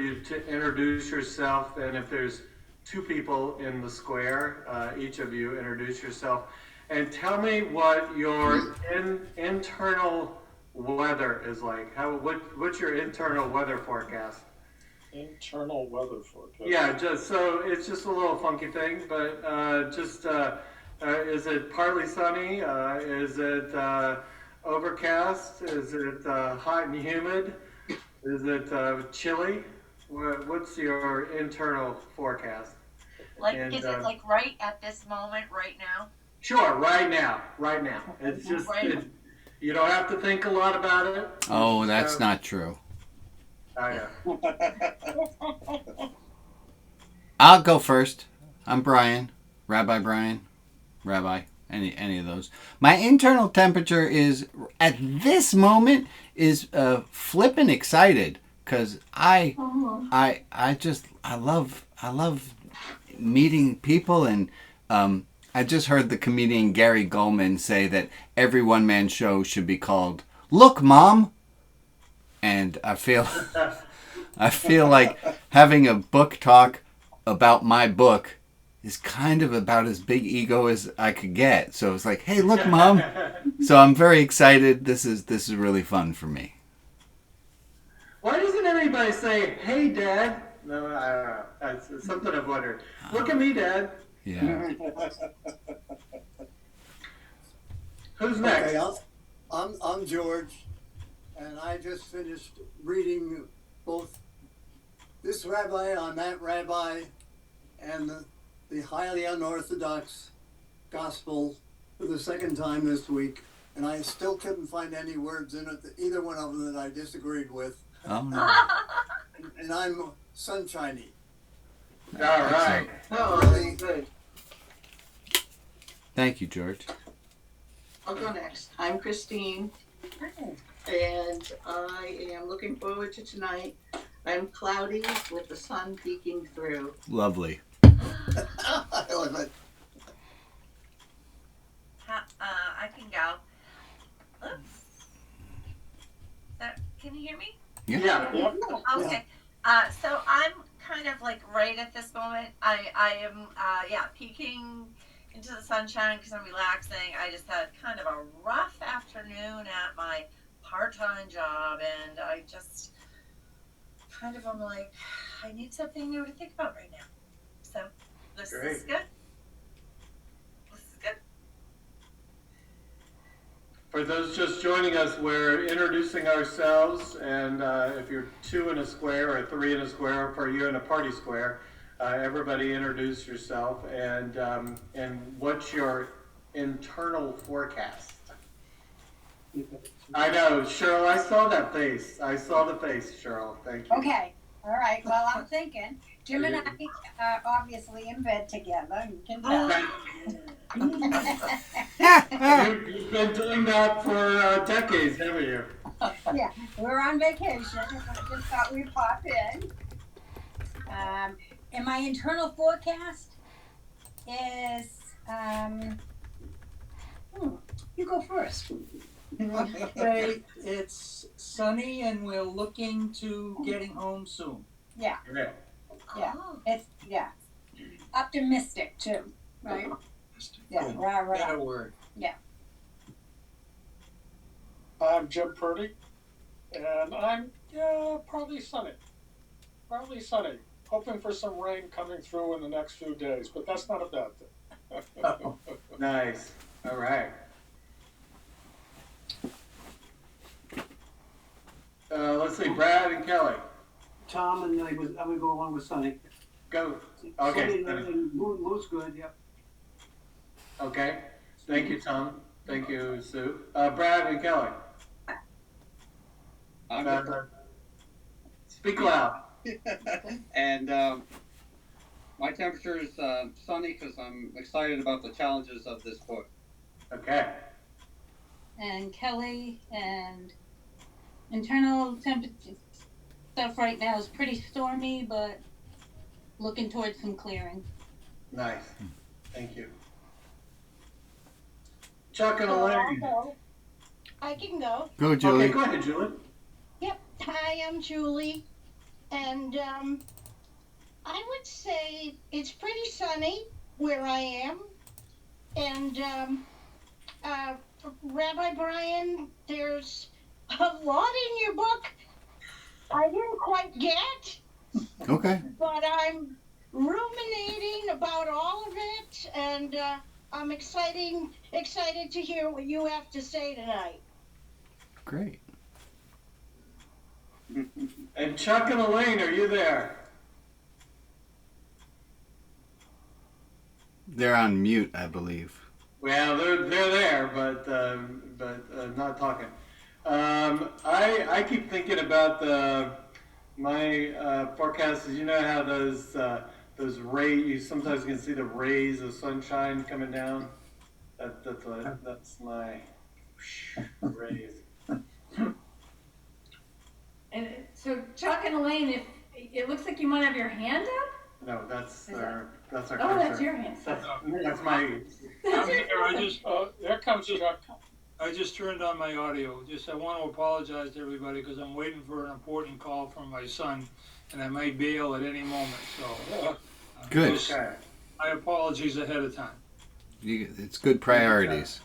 you to introduce yourself, and if there's two people in the square, each of you introduce yourself, and tell me what your internal weather is like. What's your internal weather forecast? Internal weather forecast. Yeah, just so it's just a little funky thing, but is it partly sunny? Is it overcast? Is it hot and humid? Is it chilly? What's your internal forecast? Like, And is it like right at this moment, right now? sure, right now, right now. It's just you don't have to think a lot about it. Oh, that's not true. I know. I'll go first. I'm Brian, Rabbi, any of those. My internal temperature is at this moment is flippin' excited because I love meeting people, and I just heard the comedian Gary Goldman say that every one-man show should be called "Look, Mom," and I feel like having a book talk about my book is kind of about as big ego as I could get. So it's like, hey, look, Mom. So I'm very excited. This is really fun for me. Why doesn't anybody say, "Hey, Dad"? No, I don't know. It's something I've wondered. Look at me, Dad. Yeah. Who's next? Okay, I'm George, and I just finished reading both this rabbi on that rabbi and the highly unorthodox gospel for the second time this week, and I still couldn't find any words in it, either one of them that I disagreed with. Oh no. And I'm sunshiny. All right. Really good. Thank you, George. I'll go next. I'm Christine, and I am looking forward to tonight. I'm cloudy with the sun peeking through. Lovely. I love it. I can go. Oops. Can you hear me? Yeah. Okay. So I'm kind of like right at this moment. I am peeking into the sunshine because I'm relaxing. I just had kind of a rough afternoon at my part-time job, and I just kind of am like, I need something new to think about right now. So this is good. This is good. For those just joining us, we're introducing ourselves, and if you're two in a square or three in a square, for you in a party square, everybody introduce yourself and what's your internal forecast? I know, Cheryl, I saw that face. I saw the face, Cheryl. Thank you. Okay. All right. Well, I'm thinking Jim and I are obviously in bed together. You can tell. You've been doing that for decades, haven't you? Yeah, we're on vacation. I just thought we'd pop in. And my internal forecast is, you go first. Okay, it's sunny and we're looking to getting home soon. Yeah. Okay. Yeah. It's optimistic too, right? Yeah. Right. Better word. Yeah. I'm Jim Purdy, and I'm probably sunny. Probably sunny. Hoping for some rain coming through in the next few days, but that's not a bad thing. Nice. All right. Let's see, Brad and Kelly. Tom, and I would go along with Sunny. Go. Okay. Sunny and Moon's good, yep. Okay. Thank you, Tom. Thank you, Sue. Brad and Kelly. Speak loud. And my temperature is sunny because I'm excited about the challenges of this book. Okay. And Kelly, and internal temperature stuff right now is pretty stormy, but looking towards some clearing. Nice. Thank you. Chuck and So Elaine. I can go. Go, Julie. Okay, go ahead, Julie. Yep. Hi, I'm Julie. And I would say it's pretty sunny where I am. And Rabbi Brian, there's a lot in your book I didn't quite get, Okay. but I'm ruminating about all of it, and I'm excited to hear what you have to say tonight. Great. And Chuck and Elaine, are you there? They're on mute, I believe. Well, they're there, but not talking. I keep thinking about my forecasts. You know how those rays, you sometimes can see the rays of sunshine coming down. That's my rays. And so Chuck and Elaine, if it looks like you might have your hand up. No, that's our Oh, cursor. that's your hand. That's my. I'm here. There comes Chuck. I just turned on my audio. I want to apologize to everybody because I'm waiting for an important call from my son, and I may bail at any moment. So, Good. Okay. my apologies ahead of time. It's good priorities.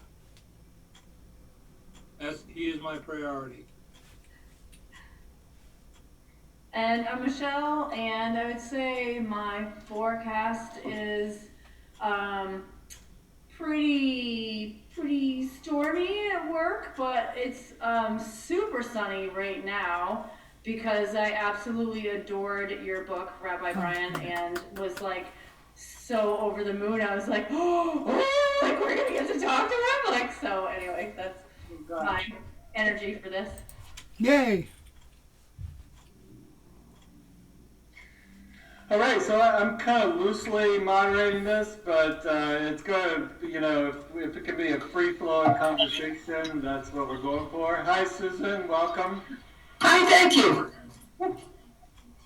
He is my priority. And I'm Michelle, and I would say my forecast is pretty stormy at work, but it's super sunny right now because I absolutely adored your book, Rabbi Brian, and was like so over the moon. I was like, oh, like we're gonna get to talk to him. Like, so anyway, that's my energy for this. Yay! All right, so I'm kind of loosely moderating this, but it's going to, if it can be a free-flowing conversation, that's what we're going for. Hi, Susan, welcome. Hi, thank you.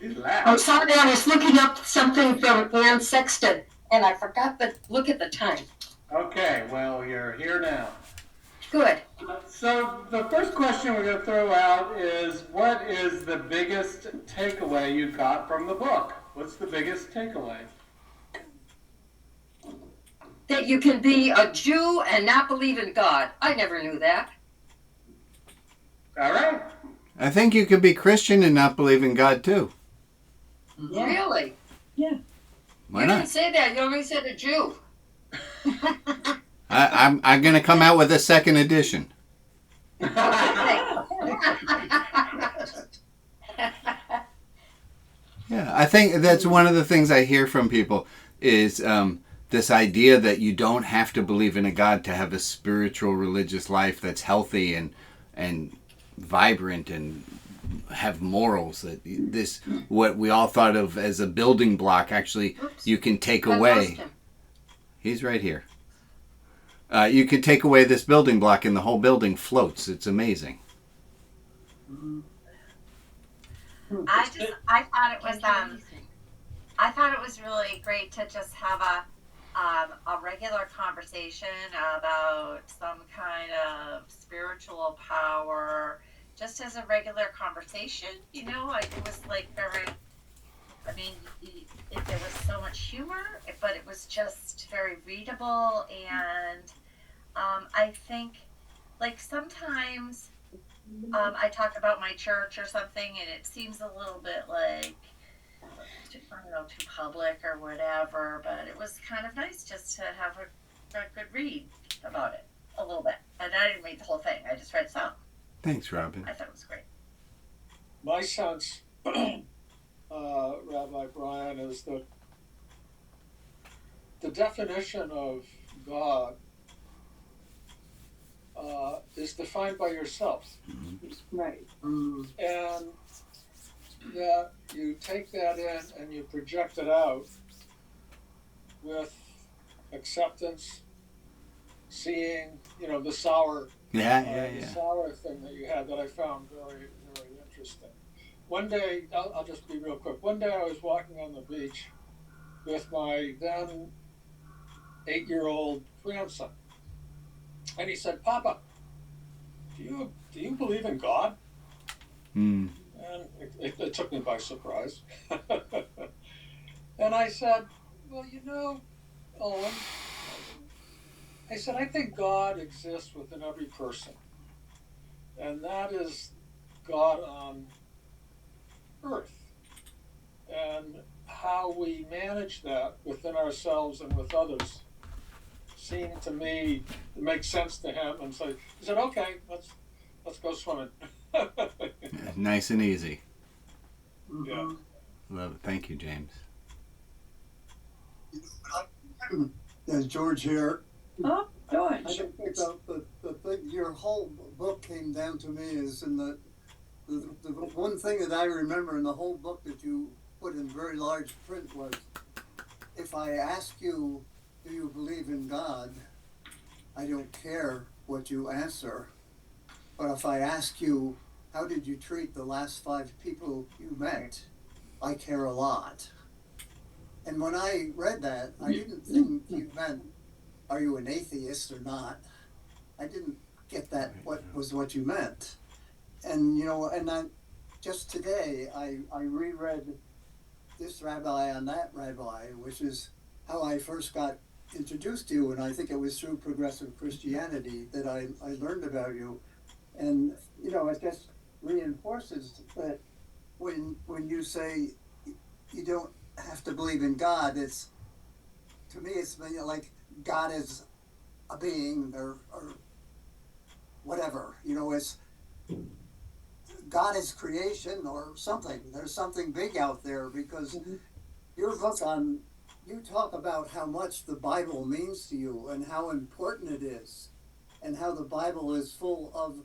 She's loud. I'm sorry, I was looking up something from Ann Sexton, and I forgot to look at the time. Okay, well, you're here now. Good. So the first question we're going to throw out is, what is the biggest takeaway you got from the book? What's the biggest takeaway? That you can be a Jew and not believe in God. I never knew that. All right. I think you could be Christian and not believe in God too. Yeah. Really? Yeah. Why You not? didn't say that. You only said a Jew. I'm going to come out with a second edition. Yeah, I think that's one of the things I hear from people is this idea that you don't have to believe in a God to have a spiritual religious life that's healthy and vibrant and have morals. That this, what we all thought of as a building block, actually you can take away. He's right here. You can take away this building block and the whole building floats. It's amazing. I thought it was really great to just have a regular conversation about some kind of spiritual power, just as a regular conversation. It was like very. I mean, there was so much humor, but it was just very readable, and I think, like sometimes. I talk about my church or something, and it seems a little bit like, I don't know, too public or whatever, but it was kind of nice just to have a good read about it a little bit. And I didn't read the whole thing, I just read some. Thanks, Robin. I thought it was great. My sense, Rabbi Brian, is that the definition of God is defined by yourself. Right. And that you take that in and you project it out with acceptance, seeing, the sour, the sour thing that you had that I found very, very interesting. One day, I'll just be real quick. One day I was walking on the beach with my then 8-year-old grandson. And he said, "Papa, do you believe in God?" Mm. And it took me by surprise. And I said, well, Owen, I said, I think God exists within every person. And that is God on earth. And how we manage that within ourselves and with others seemed to me to make sense to him. And so he said, okay, let's go swimming. Nice and easy. Yeah. Love it. Thank you, James. There's George here. Oh, I George. think the thing, your whole book came down to me is in the one thing that I remember in the whole book that you put in very large print was, if I ask you, do you believe in God? I don't care what you answer. But if I ask you, how did you treat the last 5 people you met? I care a lot. And when I read that, I didn't think you meant, are you an atheist or not? I didn't get that, what you meant. And, and I, just today, I reread this rabbi on that rabbi, which is how I first got introduced to you, and I think it was through progressive Christianity that I learned about you. And, it just reinforces that when you say you don't have to believe in God, to me, it's like God is a being or whatever, it's God is creation or something. There's something big out there, because your book you talk about how much the Bible means to you and how important it is, and how the Bible is full of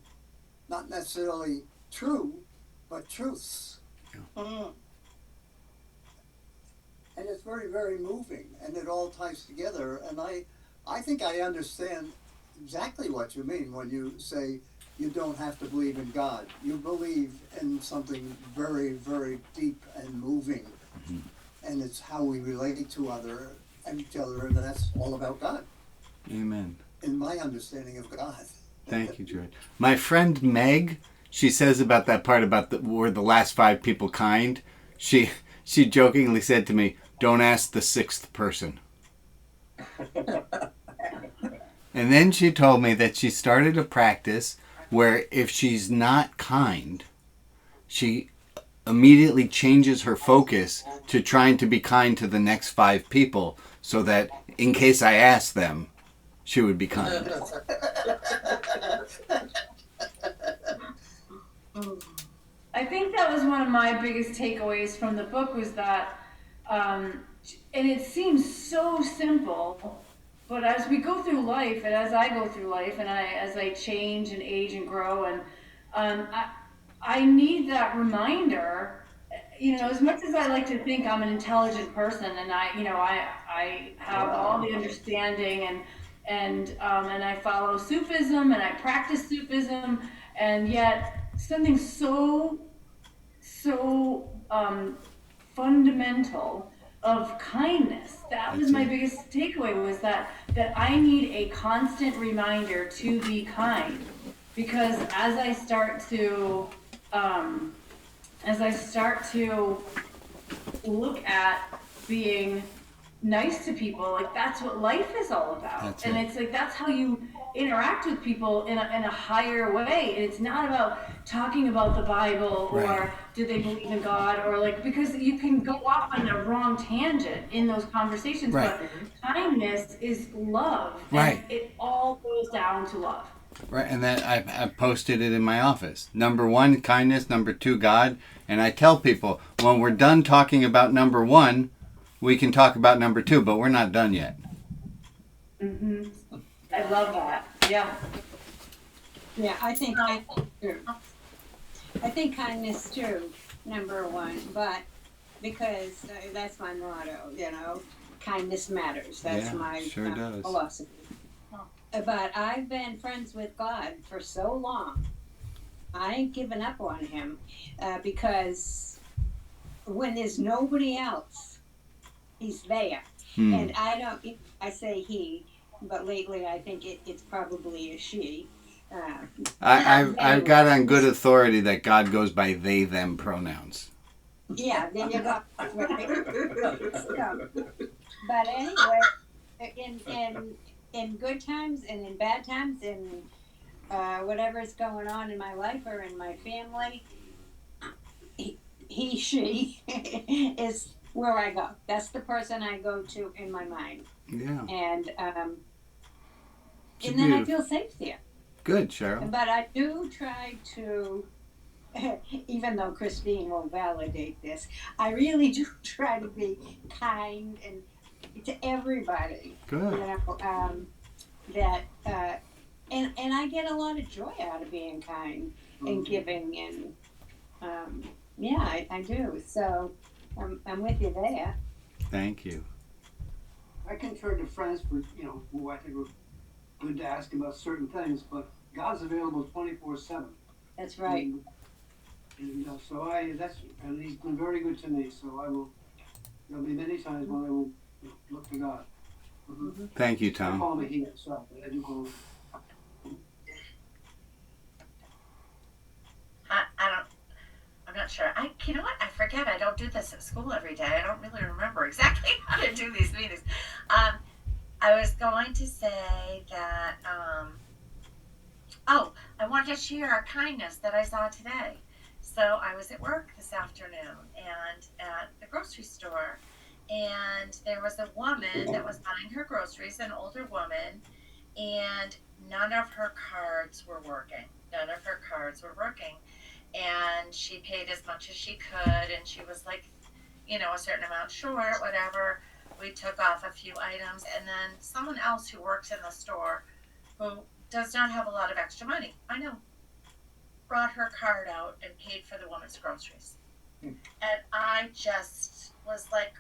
not necessarily true, but truths. Mm. And it's very, very moving, and it all ties together. And I think I understand exactly what you mean when you say you don't have to believe in God. You believe in something very, very deep and moving. Mm-hmm. And it's how we relate to each other, and that's all about God. Amen. In my understanding of God. Thank you, George. My friend Meg, she says about that part about were the last 5 people kind. She jokingly said to me, "Don't ask the 6th person." And then she told me that she started a practice where if she's not kind, she immediately changes her focus to trying to be kind to the next 5 people, so that in case I ask them, she would be kind. I think that was one of my biggest takeaways from the book, was that, and it seems so simple, but as we go through life, and as I go through life, and as I change and age and grow, and I need that reminder. As much as I like to think I'm an intelligent person, and I have all the understanding, and I follow Sufism, and I practice Sufism, and yet something so fundamental of kindness. That was my biggest takeaway, was that I need a constant reminder to be kind, because as I start to look at being nice to people, like that's what life is all about. It's like that's how you interact with people in a higher way. And it's not about talking about the Bible, or do they believe in God, or because you can go off on a wrong tangent in those conversations. But kindness is love. And it all goes down to love. Right, and then I posted it in my office. Number 1, kindness. Number 2, God. And I tell people, when we're done talking about number 1, we can talk about number 2, but we're not done yet. Mm-hmm. I love that. Yeah. Yeah, I think kindness too, number 1, but because that's my motto, kindness matters. That's my philosophy. But I've been friends with God for so long. I ain't given up on him, because when there's nobody else, he's there. And I say he, but lately I think it's probably a she. I've got on good authority that God goes by they them pronouns. Yeah, there you go. So, but anyway, in good times and in bad times and whatever's going on in my life or in my family, she is where I go. That's the person I go to in my mind. Yeah. And then I feel safe there. Good, Cheryl. But I do try to, even though Christine will validate this, I really do try to be kind and to everybody. Good. You know, that and I get a lot of joy out of being kind and giving and yeah, I do. So I'm with you there. Thank you. I can turn to friends for, who I think are good to ask about certain things, but God's available 24/7. That's right. And so and he's been very good to me, so there'll be many times when I will look to God. Mm-hmm. Thank you, Tom. I call him a he, so I do call him. I'm not sure. You know what? I forget. I don't do this at school every day. I don't really remember exactly how to do these meetings. I was going to say that, I wanted to share a kindness that I saw today. So I was at work this afternoon and at the grocery store, and there was a woman that was buying her groceries, an older woman, and none of her cards were working. And she paid as much as she could, and she was like, a certain amount short, whatever. We took off a few items, and then someone else who works in the store, who does not have a lot of extra money, I know, brought her card out and paid for the woman's groceries. And I just was like,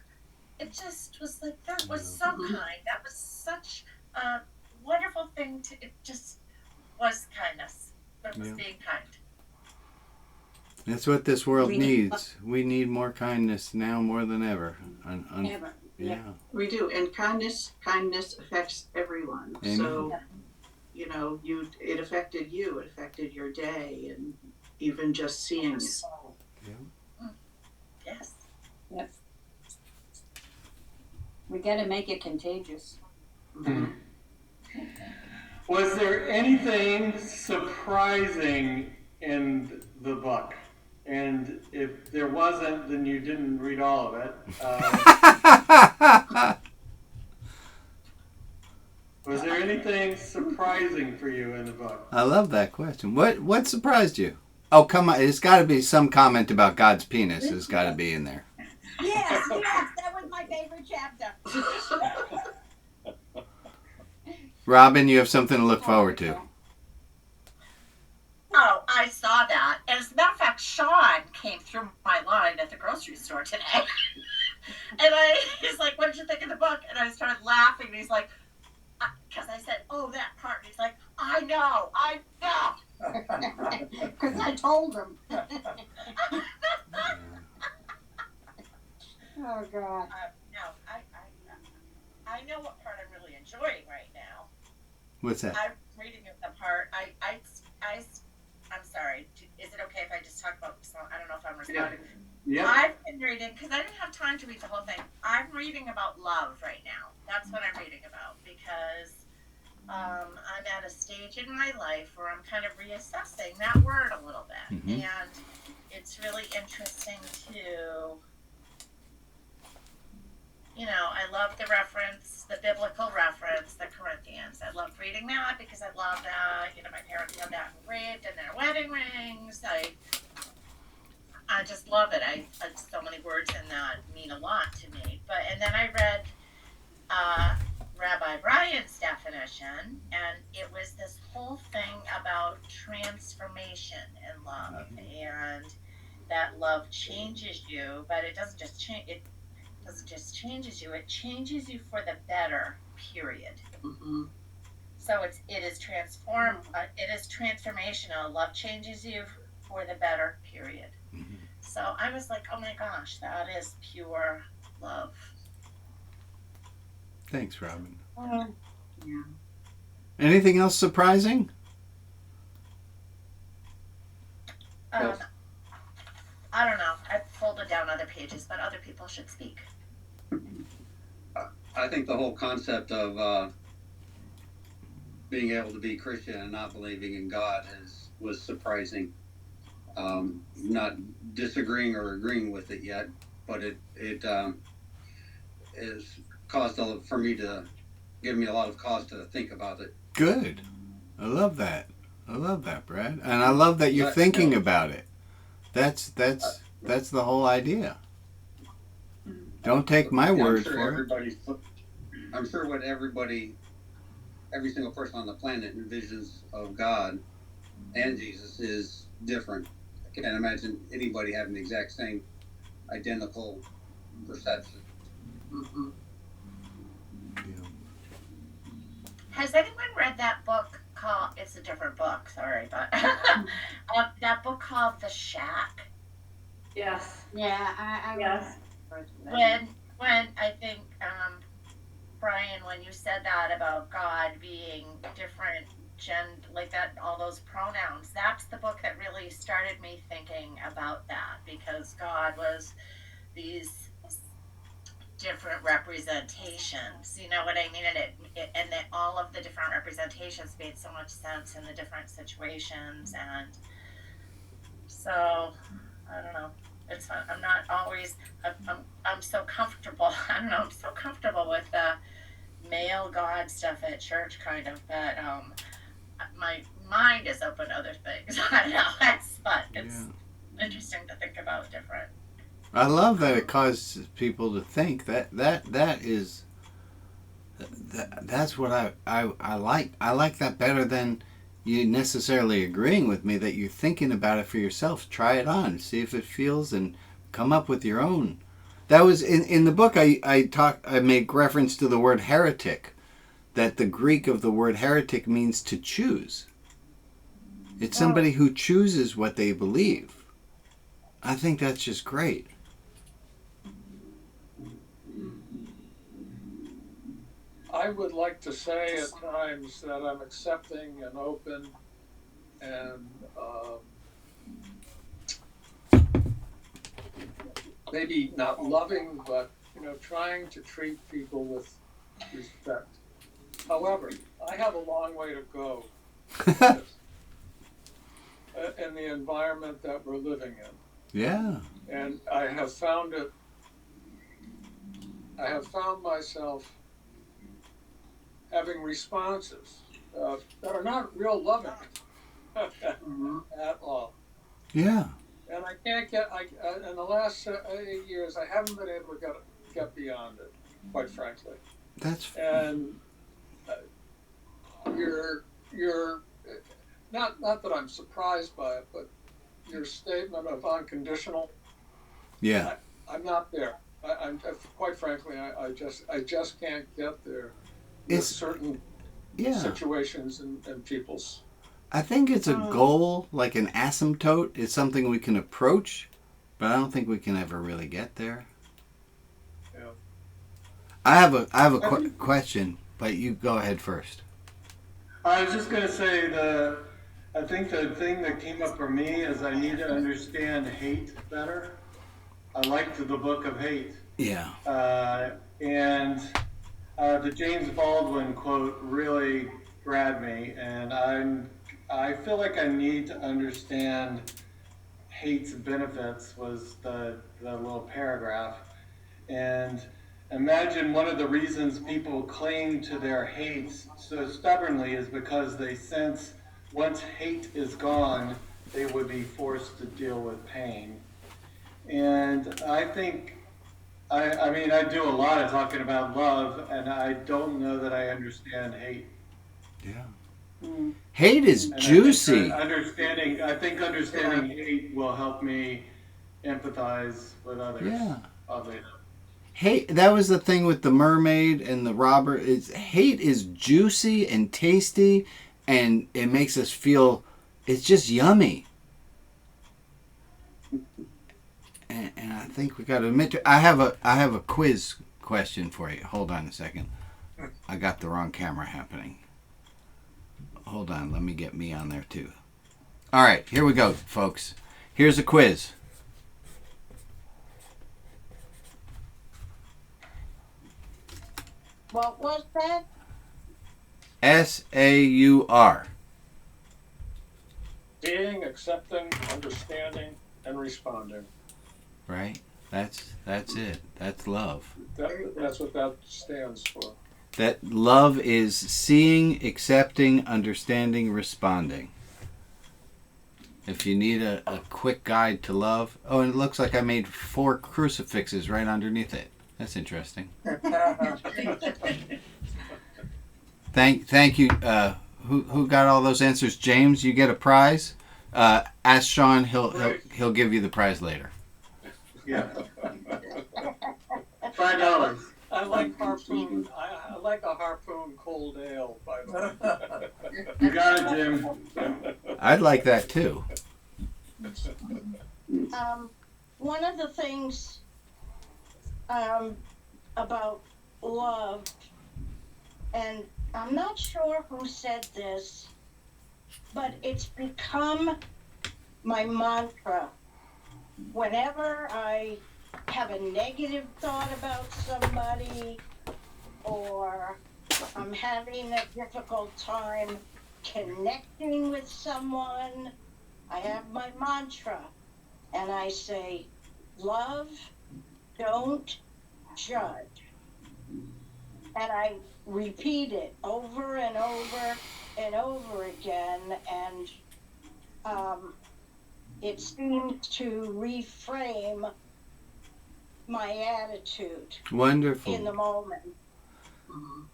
that was so kind. That was such a wonderful thing it just was kindness. But it was being kind. That's what this world needs. We need more kindness now more than ever. Ever. Yeah. We do, and kindness affects everyone. Amen. So, it affected you. It affected your day, and even just seeing it. Yeah. Yes. Yep. We got to make it contagious. Mm-hmm. Was there anything surprising in the book? And if there wasn't, then you didn't read all of it. Was there anything surprising for you in the book? I love that question. What surprised you? Oh, come on. It's got to be some comment about God's penis. It's got to be in there. Yes, that was my favorite chapter. Robin, you have something to look forward to. Oh, I saw that. As a matter of fact, Sean came through my line at the grocery store today. And he's like, what did you think of the book? And I started laughing. And he's like, because I said, oh, that part. And he's like, I know. Because I told him. Oh, God. No, I know what part I'm really enjoying right now. What's that? I'm reading the part. I'm sorry. Is it okay if I just talk about? I don't know if I'm responding. Yeah. I've been reading because I didn't have time to read the whole thing. I'm reading about love right now. That's what I'm reading about because I'm at a stage in my life where I'm kind of reassessing that word a little bit, and it's really interesting to. I love the reference, the biblical reference, the Corinthians. I love reading that because I love that. My parents had that engraved in their wedding rings. I just love it. So many words in that mean a lot to me. And then I read Rabbi Brian's definition, and it was this whole thing about transformation in love, and that love changes you, but it doesn't just change it. Doesn't just changes you, it changes you for the better, period. So it is transformational. Love changes you for the better, period. So I was like, oh my gosh, that is pure love. Thanks, Robin. Yeah. Anything else surprising? Um, I don't know. I folded down other pages, but other people should speak. I think the whole concept of being able to be Christian and not believing in God was surprising. Not disagreeing or agreeing with it yet, but it is caused for me to give me a lot of cause to think about it. Good. I love that. I love that, Brad, and I love that you're thinking about it. That's the whole idea. Don't take my word for it. I'm sure what every single person on the planet envisions of God and Jesus is different. I can't imagine anybody having the exact same identical perception. Mm-hmm. Has anyone read that book called, it's a different book, sorry, but that book called The Shack? Yes. Yeah, I yes. When I think, Brian, when you said that about God being different, like that, all those pronouns, that's the book that really started me thinking about that, because God was these different representations, you know what I mean? And that all of the different representations made so much sense in the different situations, and so I don't know. It's fun. I'm not always. I'm so comfortable. I don't know. I'm so comfortable with the male God stuff at church, kind of. But my mind is open to other things. I don't know. It's fun. It's interesting to think about different. I love that it causes people to think. That's what I like. I like that better than you necessarily agreeing with me, that you're thinking about it for yourself. Try it on, see if it feels, and come up with your own. That was in the book. I make reference to the word heretic, that the Greek of the word heretic means to choose. It's somebody who chooses what they believe. I think that's just great. I would like to say at times that I'm accepting and open and maybe not loving, but trying to treat people with respect. However, I have a long way to go in the environment that we're living in. Yeah. And I have found myself having responses that are not real loving at all. Yeah. And I can't in the last 8 years, I haven't been able to get beyond it, quite frankly. And you're not that I'm surprised by it, but your statement of unconditional. Yeah. I'm not there. I'm quite frankly, I just can't get there. With certain situations and people's. I think it's a goal, like an asymptote. It's something we can approach, but I don't think we can ever really get there. Yeah. I have a question, but you go ahead first. I was just going to say I think the thing that came up for me is I need to understand hate better. I liked the book of Hate. Yeah. And the James Baldwin quote really grabbed me, and I feel like I need to understand hate's benefits, was the little paragraph. And imagine one of the reasons people cling to their hates so stubbornly is because they sense once hate is gone, they would be forced to deal with pain. And I think, I mean, I do a lot of talking about love, and I don't know that I understand hate. Yeah. Hate is juicy. I think understanding hate will help me empathize with others. Yeah. Oddly enough. Hate, that was the thing with the mermaid and the robber. Hate is juicy and tasty, and it makes us feel, it's just yummy. And I think we got to admit to, I have a quiz question for you. Hold on a second. I got the wrong camera happening. Hold on, let me get me on there too. All right, here we go, folks. Here's a quiz. What was that? SAUR. Seeing, accepting, understanding, and responding. Right? That's it. That's love. That's what that stands for. That love is seeing, accepting, understanding, responding. If you need a quick guide to love. Oh, and it looks like I made 4 crucifixes right underneath it. That's interesting. Thank you. Who got all those answers? James, you get a prize. Ask Sean. He'll give you the prize later. Yeah. $5. I like harpoon. I like a harpoon cold ale. By the way. You got it, Jim. I'd like that too. One of the things about love, and I'm not sure who said this, but it's become my mantra. Whenever I have a negative thought about somebody, or I'm having a difficult time connecting with someone, I have my mantra, and I say, love, don't judge. And I repeat it over and over and over again, and it seems to reframe my attitude. Wonderful. In the moment.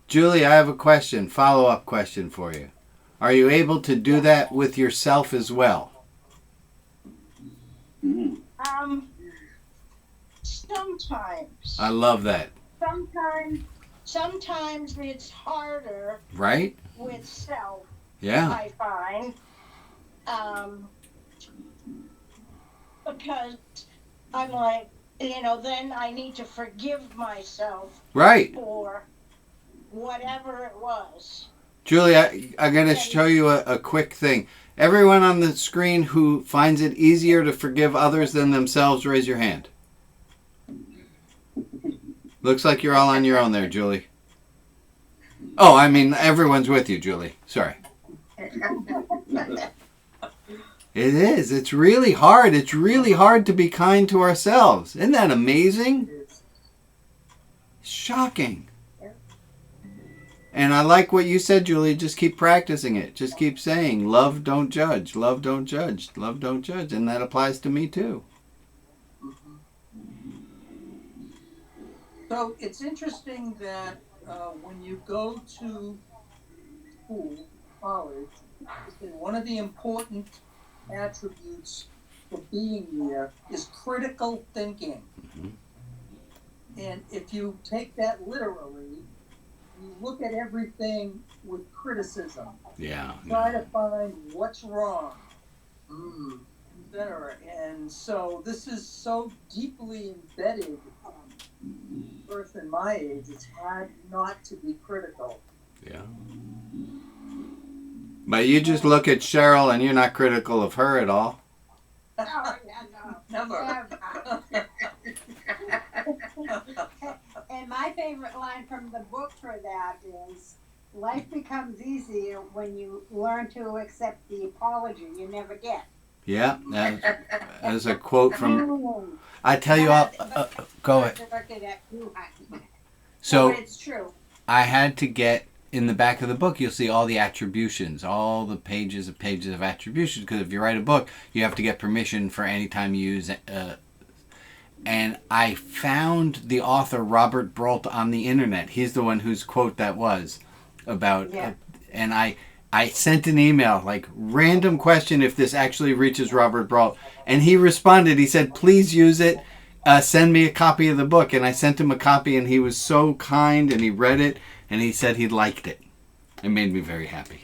Julie, I have a question, follow-up question for you. Are you able to do that with yourself as well? Sometimes. I love that. Sometimes it's harder. Right? With self. Yeah. I find. Because I'm like, then I need to forgive myself. Right. For whatever it was. Julie, I'm going to show you a quick thing. Everyone on the screen who finds it easier to forgive others than themselves, raise your hand. Looks like you're all on your own there, Julie. Oh, I mean, everyone's with you, Julie. Sorry. It is. It's really hard. It's really hard to be kind to ourselves. Isn't that amazing? Shocking. And I like what you said, Julie. Just keep practicing it. Just keep saying, love, don't judge. Love, don't judge. Love, don't judge. And that applies to me, too. So it's interesting that when you go to school, college, one of the important attributes for being there is critical thinking. Mm-hmm. And if you take that literally, you look at everything with criticism. Yeah. Try to find what's wrong. Etc. And so this is so deeply embedded. Person my age, it's hard not to be critical. Yeah. But you just look at Cheryl and you're not critical of her at all. Oh, no. Never. And my favorite line from the book for that is, life becomes easier when you learn to accept the apology you never get. Yeah, that's a quote from... I tell you all... go ahead. So, it's true. I had to get... In the back of the book, you'll see all the attributions, all the pages of attributions, because if you write a book, you have to get permission for any time you use... and I found the author, Robert Brault, on the internet. He's the one whose quote that was about... Yeah. And I sent an email, like, random question if this actually reaches Robert Brault. And he responded. He said, please use it. Send me a copy of the book. And I sent him a copy, and he was so kind, and he read it, and he said he liked it. It made me very happy.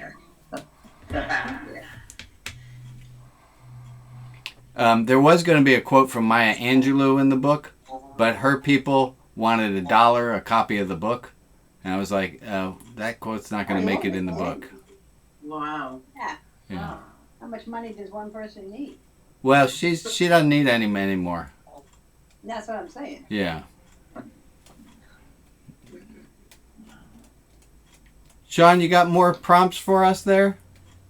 There was going to be a quote from Maya Angelou in the book, but her people wanted $1 a copy of the book. And I was like, that quote's not going to make it in the book. Wow. Yeah. Yeah. How much money does one person need? Well, she doesn't need any anymore. That's what I'm saying. Yeah. Sean, you got more prompts for us there?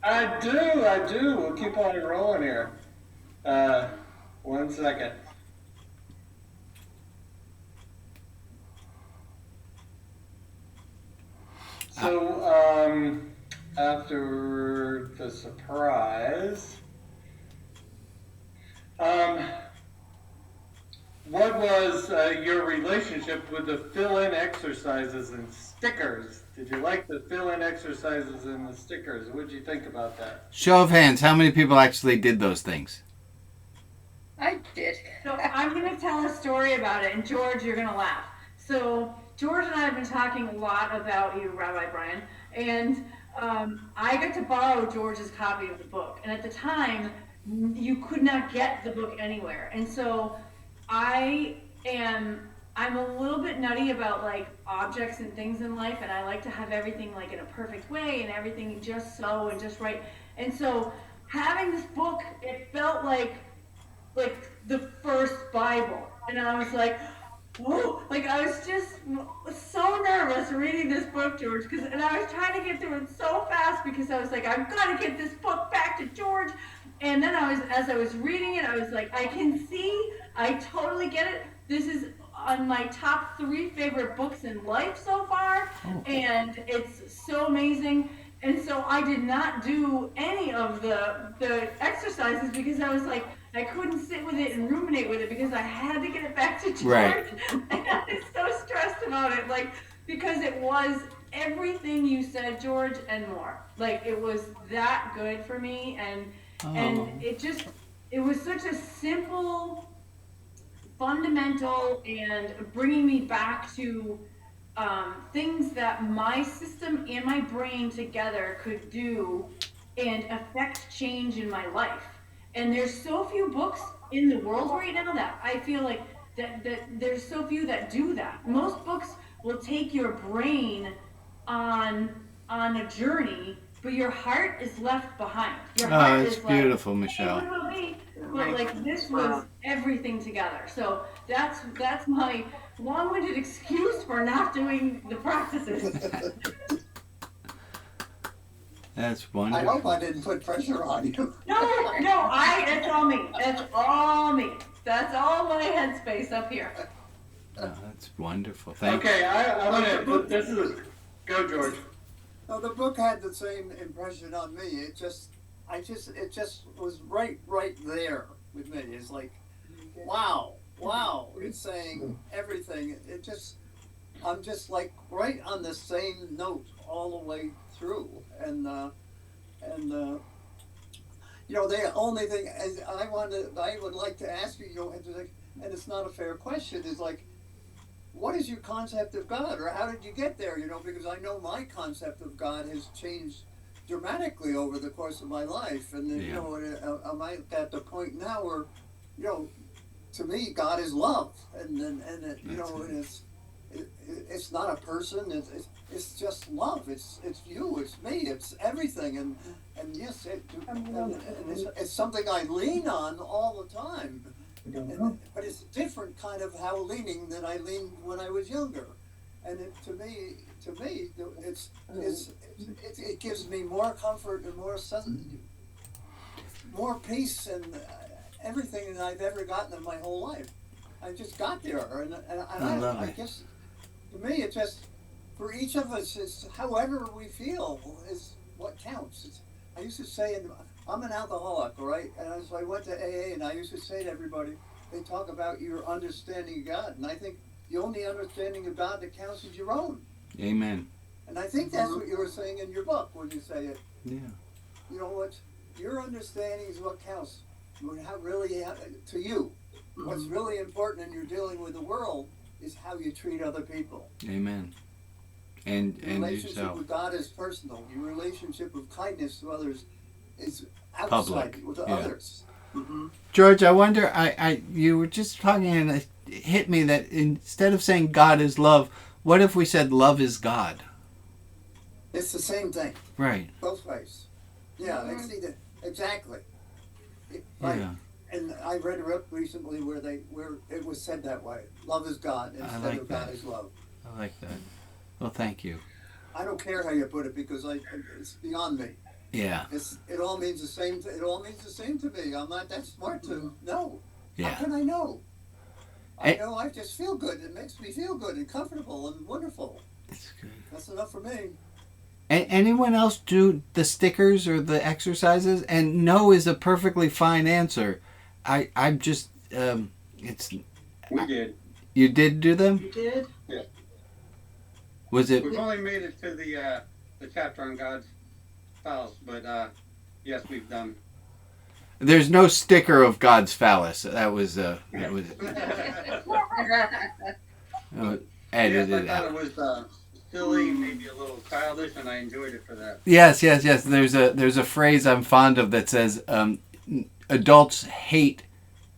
I do. We'll keep on rolling here. 1 second. So, after the surprise, what was your relationship with the fill-in exercises and stickers? Did you like the fill-in exercises and the stickers? What did you think about that? Show of hands, how many people actually did those things? I did. So I'm going to tell a story about it, and George, you're going to laugh. So George and I have been talking a lot about you, Rabbi Brian, and I got to borrow George's copy of the book. And at the time, you could not get the book anywhere. And so I'm a little bit nutty about like objects and things in life, and I like to have everything like in a perfect way and everything just so and just right. And so having this book, it felt like the first Bible. And I was like, whoa, like I was just so nervous reading this book, George, and I was trying to get through it so fast because I was like, I've got to get this book back to George. And then as I was reading it, I was like, I can see, I totally get it. This is on my top 3 favorite books in life so far, and it's so amazing. And so I did not do any of the exercises because I was like, I couldn't sit with it and ruminate with it because I had to get it back to George. Right. And I was so stressed about it, like, because it was everything you said, George, and more. Like, it was that good for me, and it was such a simple, fundamental, and bringing me back to things that my system and my brain together could do and affect change in my life. And there's so few books in the world right now that I feel like that there's so few that do that. Most books will take your brain on a journey, but your heart is left behind. Your heart it's is beautiful, like, Michelle. Hey, what about me? But like this was everything together. So that's my long-winded excuse for not doing the practices. That's wonderful. I hope I didn't put pressure on you. No, it's all me. It's all me. That's all my headspace up here. Oh, that's wonderful. Thank you. Okay, I want to. This is go, George. No, the book had the same impression on me. It just was right there with me. It's like, wow. It's saying everything. I'm just like right on the same note all the way through. And you know, the only thing I would like to ask you, and it's not a fair question, is like, what is your concept of God, or how did you get there? You know, because I know my concept of God has changed dramatically over the course of my life, and then, you know, I'm at the point now where, you know, to me, God is love, and you know, and it's not a person. It's just love. It's you. It's me. It's everything. And yes, it's something I lean on all the time. But it's a different kind of how leaning than I leaned when I was younger. And to me, it gives me more comfort and more peace and everything that I've ever gotten in my whole life. I just got there, and I guess to me, it's just for each of us, it's however we feel is what counts. I used to say, I'm an alcoholic, all right? And so I went to AA, and I used to say to everybody, they talk about your understanding of God, and I think the only understanding of God that counts is your own. Amen. And I think that's what you were saying in your book when you say it. Yeah. You know what? Your understanding is what counts. How really to you. What's really important in your dealing with the world is how you treat other people. Amen. And your relationship yourself. with God is personal. Your relationship of kindness to others is outside Public. with Yeah. others. Mm-hmm. George, I wonder. You were just talking, and it hit me that instead of saying God is love, what if we said love is God? It's the same thing. Right. Both ways. Yeah, exactly. Right. Yeah. and I read a book recently where it was said that way. Love is God instead of God is love. I like that. Well, thank you. I don't care how you put it because it's beyond me. Yeah. It all means the same. It all means the same to me. I'm not that smart to know. Yeah. How can I know? I know. I just feel good. It makes me feel good and comfortable and wonderful. That's good. That's enough for me. Anyone else do the stickers or the exercises? And no is a perfectly fine answer. I'm just it's. We did. You did do them? You did? Yeah. Was it? We've only made it to the chapter on God's phallus, but yes, we've done. There's no sticker of God's phallus. That was edited yes, I thought out. it was silly, maybe a little childish, and I enjoyed it for that. Yes. There's a phrase I'm fond of that says adults hate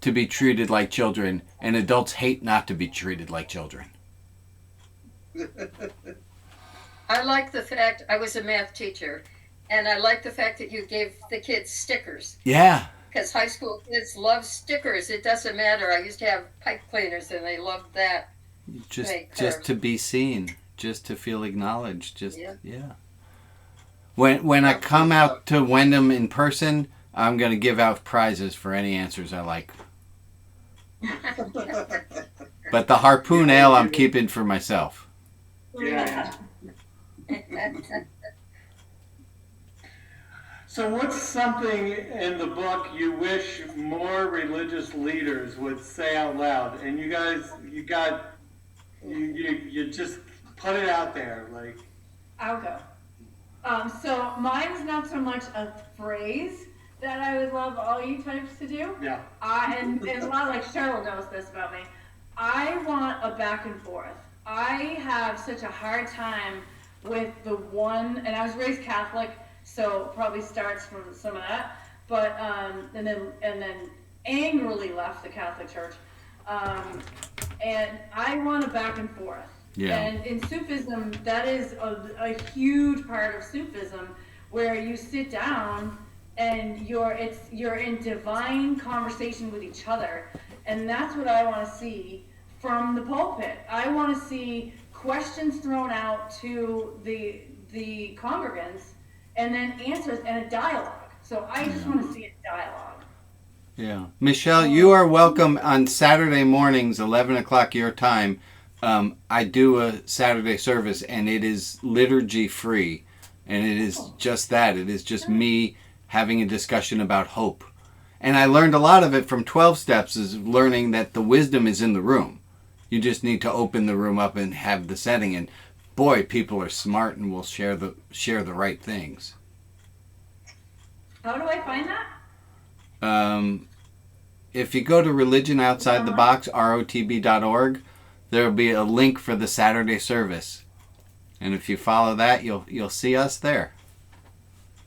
to be treated like children, and adults hate not to be treated like children. I like the fact I was a math teacher, and I like the fact that you gave the kids stickers. Yeah. Because high school kids love stickers. It doesn't matter. I used to have pipe cleaners, and they loved that. Just to be seen, just to feel acknowledged, yeah. When I come out to Wenham in person, I'm going to give out prizes for any answers I like. But the harpoon ale I'm keeping for myself. Yeah. So what's something in the book you wish more religious leaders would say out loud? And you guys, you just put it out there, like. I'll go. So mine's not so much a phrase that I would love all you types to do. Yeah. And a lot like Cheryl knows this about me. I want a back and forth. I have such a hard time with the one, and I was raised Catholic, so probably starts from some of that. But and then angrily left the Catholic Church. And I want a back and forth. Yeah. And in Sufism, that is a huge part of Sufism, where you sit down and you're in divine conversation with each other, and that's what I want to see from the pulpit. I want to see questions thrown out to the congregants, and then answers and a dialogue. So I just want to see a dialogue. Yeah. Michelle, you are welcome on Saturday mornings, 11 o'clock your time. I do a Saturday service, and it is liturgy free. And it is just that. It is just me having a discussion about hope. And I learned a lot of it from 12 Steps, is learning that the wisdom is in the room. You just need to open the room up and have the setting. And boy, people are smart and will share the right things. How do I find that? If you go to Religion Outside the Box, rotb.org, there will be a link for the Saturday service. And if you follow that, you'll see us there.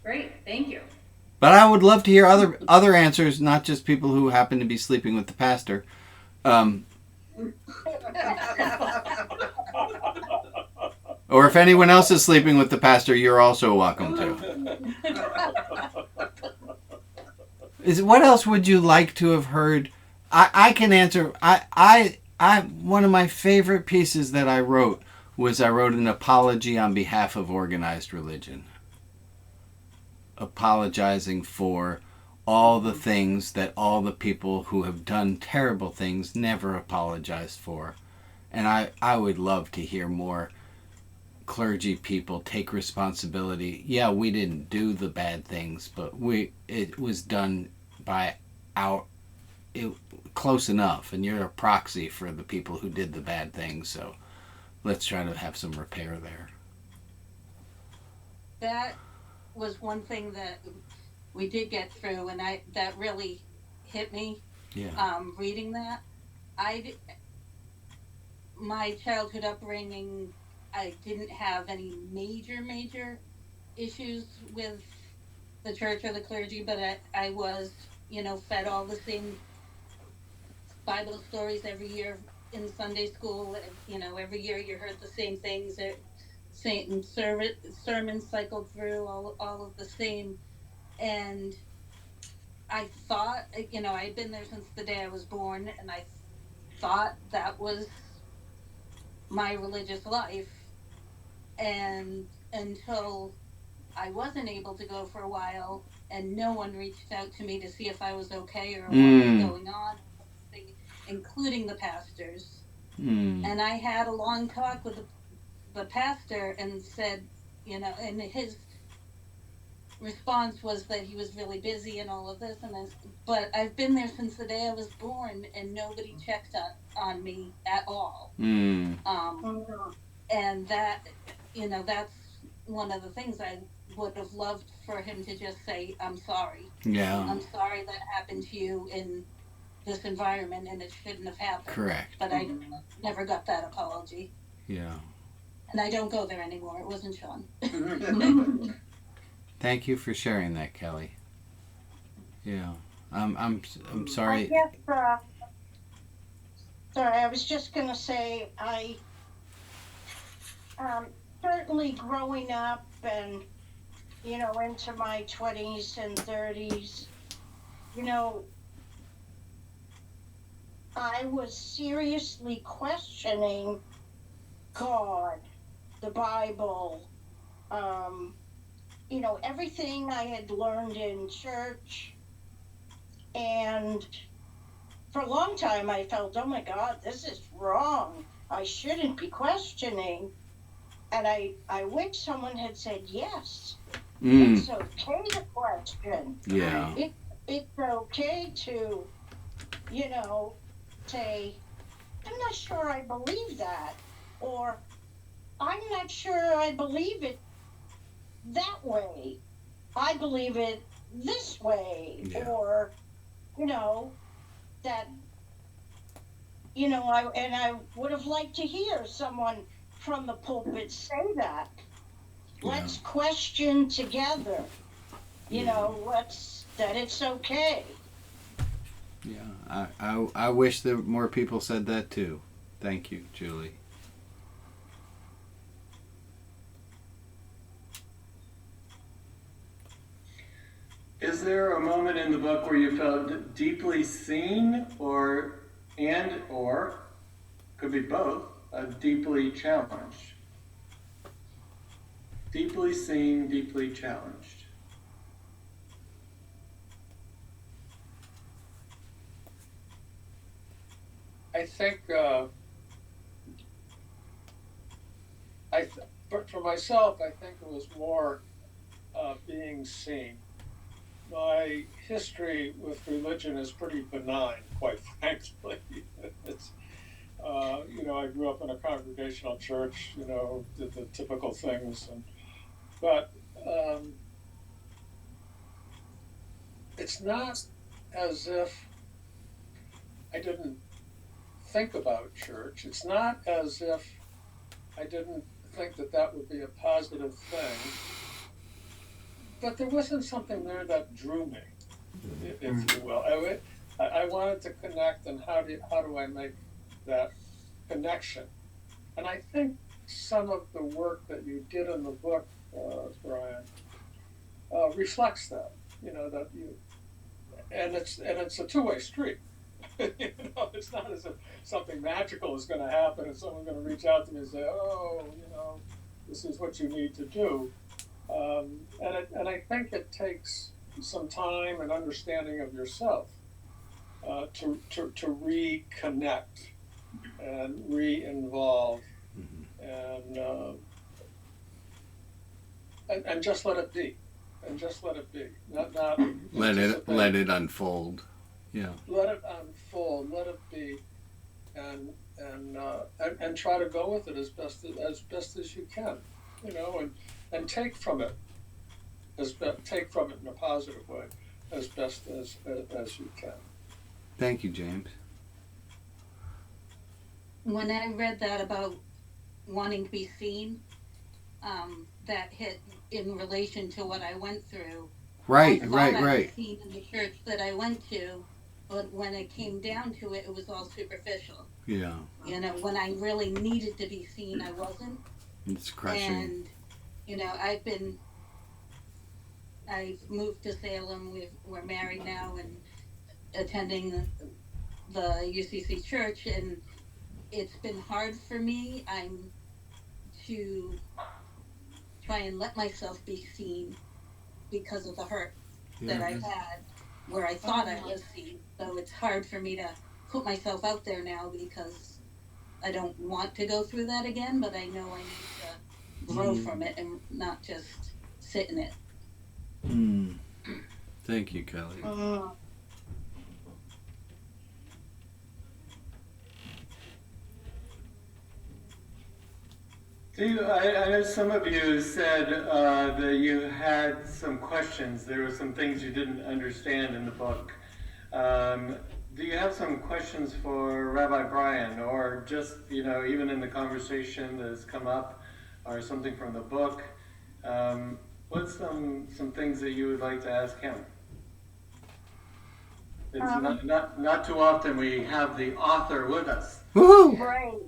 Great, thank you. But I would love to hear other answers, not just people who happen to be sleeping with the pastor. Or if anyone else is sleeping with the pastor, you're also welcome to. What else would you like to have heard? I can answer. One of my favorite pieces that I wrote was an apology on behalf of organized religion. Apologizing for all the things that all the people who have done terrible things never apologized for. And I would love to hear more clergy people take responsibility. Yeah, we didn't do the bad things, but it was done by close enough, and you're a proxy for the people who did the bad things, so let's try to have some repair there. That was one thing that we did get through, and that really hit me. Yeah. Reading that, my childhood upbringing, I didn't have any major issues with the church or the clergy, but I was, fed all the same Bible stories every year in Sunday school. Every year you heard the same things. Same sermons cycled through, all of the same. And I thought, I'd been there since the day I was born, and I thought that was my religious life. And until I wasn't able to go for a while, and no one reached out to me to see if I was okay or what was going on, including the pastors. And I had a long talk with the pastor and said, and his response was that he was really busy and all of this, but I've been there since the day I was born, and nobody checked on me at all. And that, that's one of the things I would have loved for him to just say, I'm sorry. Yeah. I'm sorry that happened to you in this environment, and it shouldn't have happened. Correct. But I never got that apology. Yeah. And I don't go there anymore. It wasn't Sean. Thank you for sharing that, Kelly. Yeah. I'm sorry. I guess, sorry, I was just going to say, I certainly growing up and, into my 20s and 30s, I was seriously questioning God, the Bible, everything I had learned in church. And for a long time I felt, oh my God, this is wrong. I shouldn't be questioning. And I wish someone had said, yes, it's okay to question. Yeah. It's okay to, say, I'm not sure I believe that. Or I'm not sure I believe it that way. I believe it this way. Yeah. Or, that, I would have liked to hear someone from the pulpit say that. Let's question together. That it's okay. Yeah, I wish that more people said that too. Thank you, Julie. Is there a moment in the book where you felt deeply seen or could be both, deeply challenged? Deeply seen, deeply challenged. I think, but for myself, I think it was more being seen. My history with religion is pretty benign, quite frankly. It's, I grew up in a congregational church, did the typical things, but it's not as if I didn't think about church. It's not as if I didn't think that would be a positive thing. But there wasn't something there that drew me, if you will. I wanted to connect, and how do I make that connection? And I think some of the work that you did in the book, Brian, reflects that. And it's a two-way street. It's not as if something magical is going to happen and someone's going to reach out to me and say, oh, this is what you need to do. And I think it takes some time and understanding of yourself to reconnect and re-involve and just let it be, not let it unfold. Yeah. Let it unfold. Let it be, and try to go with it as best as you can, and take from it in a positive way as best as you can. Thank you, James. When I read that about wanting to be seen, that hit in relation to what I went through. Right. I was seen in the church that I went to, but when it came down to it, it was all superficial. Yeah. When I really needed to be seen, I wasn't. It's crushing. And, I've been I've moved to Salem. We're married now and attending the UCC church, and it's been hard for me. I'm to try and let myself be seen because of the hurt that I had where I thought I was seen. So it's hard for me to put myself out there now because I don't want to go through that again, but I know I need to grow from it and not just sit in it. Thank you, Kelly. I know some of you said that you had some questions. There were some things you didn't understand in the book. Do you have some questions for Rabbi Brian, or just, even in the conversation that has come up, or something from the book? What's some things that you would like to ask him? It's not too often we have the author with us. Woohoo! Right.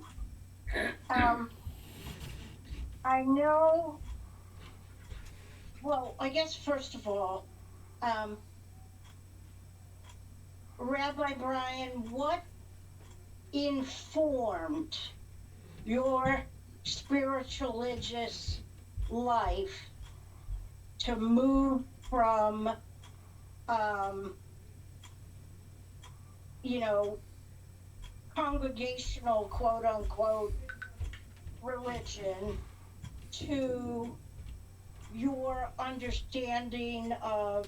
I know, well, I guess first of all, Rabbi Brian, what informed your spiritual religious life to move from, congregational, quote unquote, religion to your understanding of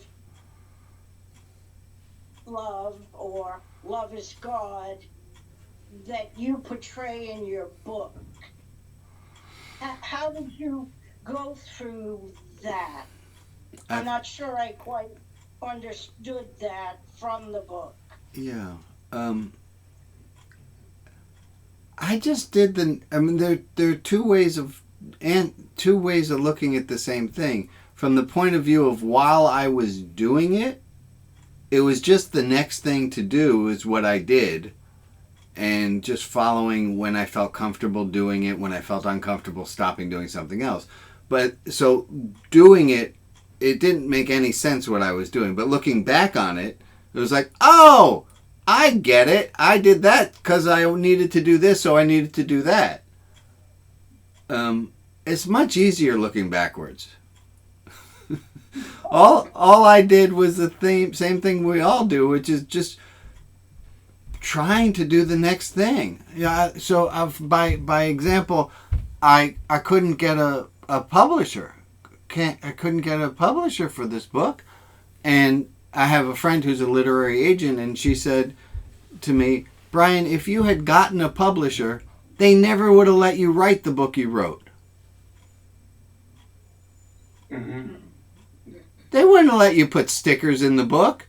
love, or love is God, that you portray in your book? How did you go through that? I'm not sure I quite understood that from the book. Yeah. I just did there are two ways of looking at the same thing. From the point of view of while I was doing it, it was just the next thing to do is what I did, and just following when I felt comfortable doing it, when I felt uncomfortable stopping doing something else. But so doing it didn't make any sense what I was doing. But looking back on it, it was like, oh, I get it. I did that because I needed to do this, so I needed to do that. It's much easier looking backwards. all I did was the same thing we all do, which is just trying to do the next thing. Yeah. So by example, I couldn't get a publisher. I couldn't get a publisher for this book, and I have a friend who's a literary agent, and she said to me, Brian, if you had gotten a publisher, they never would have let you write the book you wrote. Mm-hmm. They wouldn't let you put stickers in the book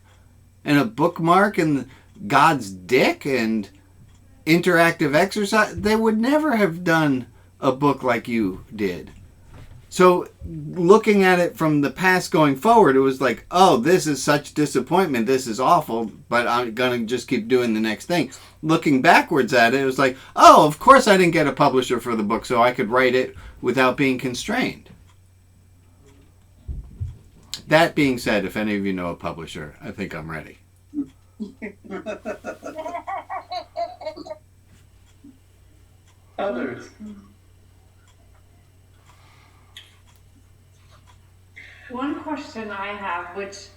and a bookmark and God's dick and interactive exercise. They would never have done a book like you did. So looking at it from the past going forward, it was like, oh, this is such disappointment. This is awful, but I'm going to just keep doing the next thing. Looking backwards at it, it was like, oh, of course I didn't get a publisher for the book, so I could write it without being constrained. That being said, if any of you know a publisher, I think I'm ready. Others. One question I have, which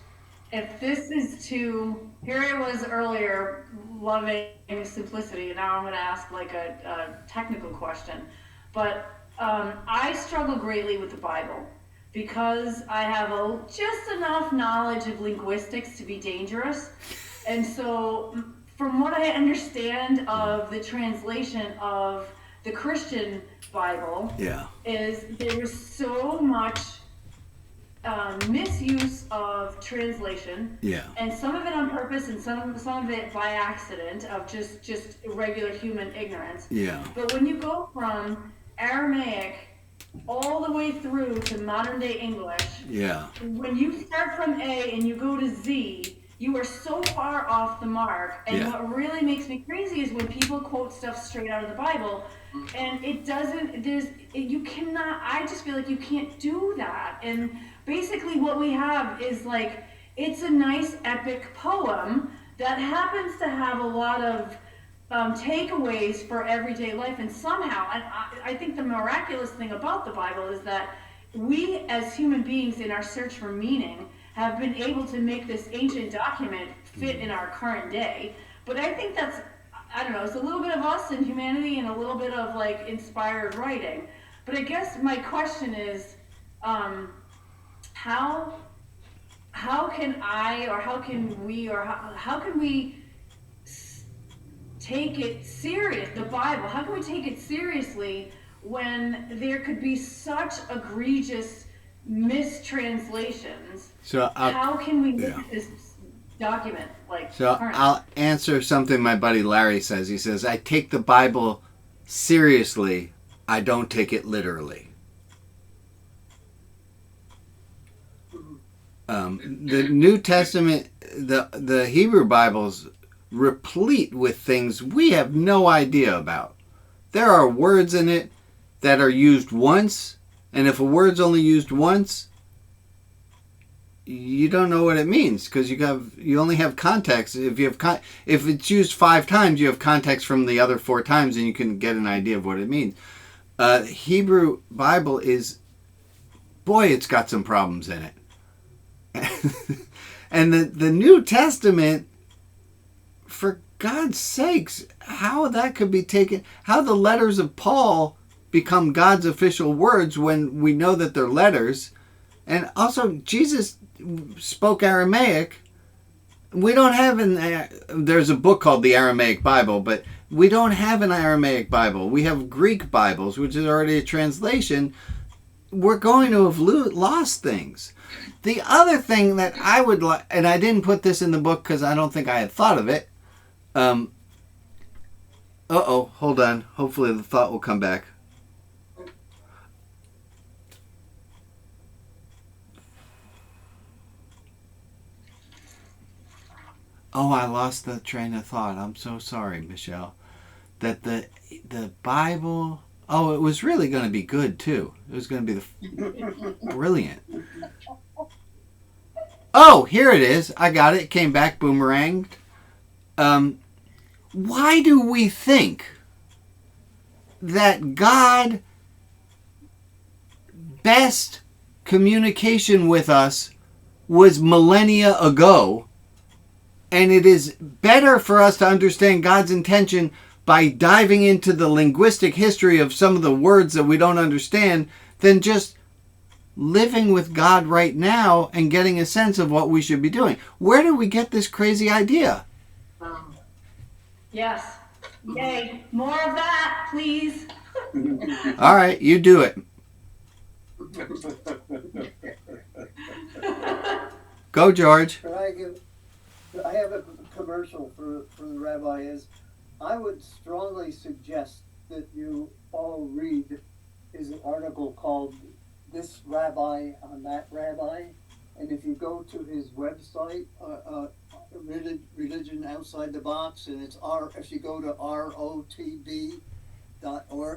if this is here I was earlier loving simplicity, and now I'm going to ask like a technical question, but I struggle greatly with the Bible because I have just enough knowledge of linguistics to be dangerous. And so from what I understand of the translation of the Christian Bible, is there was so much misuse of translation, and some of it on purpose and some of it by accident of just irregular human ignorance. But when you go from Aramaic all the way through to modern day English, when you start from A and you go to Z, you are so far off the mark. And Yeah. what really makes me crazy is when people quote stuff straight out of the Bible, and it doesn't. You cannot. I just feel like you can't do that. And basically, what we have is like, it's a nice epic poem that happens to have a lot of takeaways for everyday life, and somehow, and I think the miraculous thing about the Bible is that we as human beings in our search for meaning have been able to make this ancient document fit in our current day. But I think that's, I don't know, it's a little bit of us and humanity and a little bit of like inspired writing. But I guess my question is, how can I, or how can we, or how can we take it serious, the Bible, how can we take it seriously when there could be such egregious mistranslations? So how can we look at this document like So current? I'll answer something my buddy Larry says. He says, I take the Bible seriously. I don't take it literally. The New Testament, the Hebrew Bible's replete with things we have no idea about. There are words in it that are used once, and if a word's only used once, you don't know what it means because you only have context. If it's used 5 times, you have context from the other 4 times, and you can get an idea of what it means. Hebrew Bible is, boy, it's got some problems in it. And the New Testament, for God's sakes, how that could be taken, how the letters of Paul become God's official words when we know that they're letters. And also, Jesus spoke Aramaic. We don't have there's a book called the Aramaic Bible, but we don't have an Aramaic Bible. We have Greek Bibles, which is already a translation. We're going to have lost things. The other thing that I would like, and I didn't put this in the book because I don't think I had thought of it. Hold on. Hopefully the thought will come back. Oh, I lost the train of thought. I'm so sorry, Michelle. That the Bible... Oh, it was really going to be good, too. It was going to be brilliant. Oh, here it is. I got it. It came back boomeranged. Why do we think that God best communication with us was millennia ago, and it is better for us to understand God's intention by diving into the linguistic history of some of the words that we don't understand than just living with God right now and getting a sense of what we should be doing? Where did we get this crazy idea? Yes. Yay. More of that, please. All right, you do it. Go, George. I have a commercial for the rabbi. I would strongly suggest that you all read his article called This Rabbi on That Rabbi. And if you go to his website, Religion Outside the Box, and if you go to ROTB.org,